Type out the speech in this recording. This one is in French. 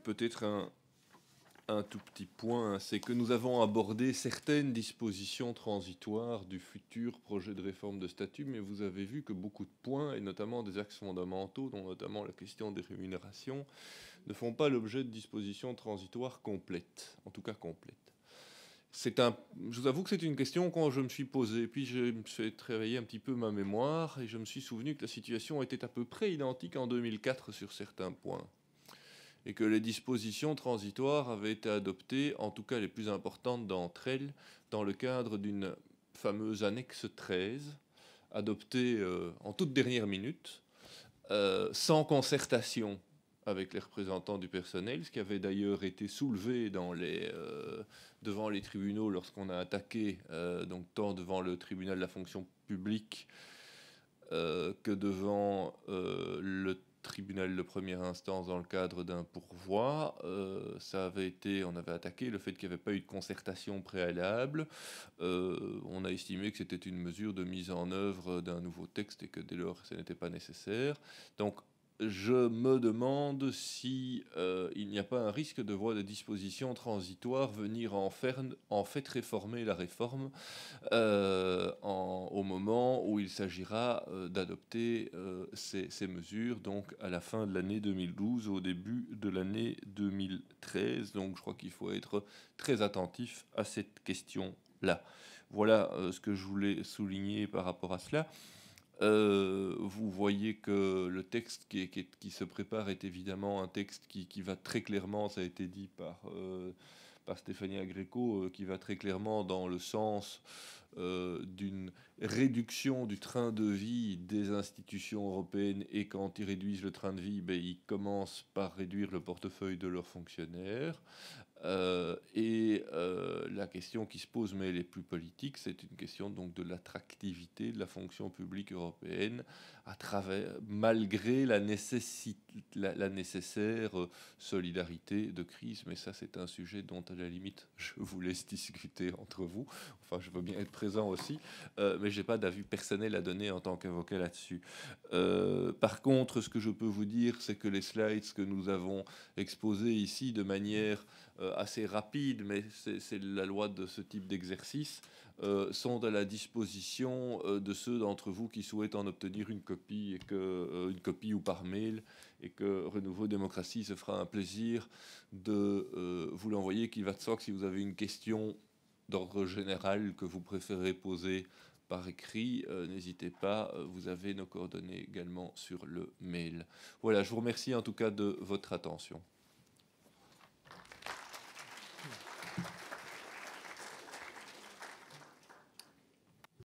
peut-être un tout petit point, c'est que nous avons abordé certaines dispositions transitoires du futur projet de réforme de statut, mais vous avez vu que beaucoup de points, et notamment des axes fondamentaux, dont notamment la question des rémunérations, ne font pas l'objet de dispositions transitoires complètes, en tout cas complètes. Je vous avoue que c'est une question quand je me suis posé, puis je me suis réveillé un petit peu ma mémoire, et je me suis souvenu que la situation était à peu près identique en 2004 sur certains points, et que les dispositions transitoires avaient été adoptées, en tout cas les plus importantes d'entre elles, dans le cadre d'une fameuse annexe 13, adoptée en toute dernière minute, sans concertation avec les représentants du personnel, ce qui avait d'ailleurs été soulevé devant les tribunaux lorsqu'on a attaqué, donc tant devant le tribunal de la fonction publique que devant le tribunal de première instance dans le cadre d'un pourvoi. On avait attaqué le fait qu'il n'y avait pas eu de concertation préalable. On a estimé que c'était une mesure de mise en œuvre d'un nouveau texte et que dès lors, ce n'était pas nécessaire. Donc, je me demande si il n'y a pas un risque de voir des dispositions transitoires venir en fait réformer la réforme au moment où il s'agira d'adopter ces mesures, donc à la fin de l'année 2012, au début de l'année 2013. Donc je crois qu'il faut être très attentif à cette question-là. Voilà ce que je voulais souligner par rapport à cela. Vous voyez que le texte qui se prépare est évidemment un texte qui va très clairement, ça a été dit par Stéphanie Agreco, qui va très clairement dans le sens d'une réduction du train de vie des institutions européennes, et quand ils réduisent le train de vie, ils commencent par réduire le portefeuille de leurs fonctionnaires. La question qui se pose, mais elle est plus politique, c'est une question donc de l'attractivité de la fonction publique européenne malgré la nécessaire solidarité de crise. Mais ça, c'est un sujet dont, à la limite, je vous laisse discuter entre vous. Enfin, je veux bien être présent aussi, mais je n'ai pas d'avis personnel à donner en tant qu'avocat là-dessus. Par contre, ce que je peux vous dire, c'est que les slides que nous avons exposés ici de manière assez rapide, mais c'est la loi de ce type d'exercice, sont à la disposition de ceux d'entre vous qui souhaitent en obtenir une copie, une copie ou par mail, et que Renouveau Démocratie se fera un plaisir de vous l'envoyer, qu'il va de soi que si vous avez une question d'ordre général que vous préférez poser par écrit, n'hésitez pas, vous avez nos coordonnées également sur le mail. Voilà, je vous remercie en tout cas de votre attention.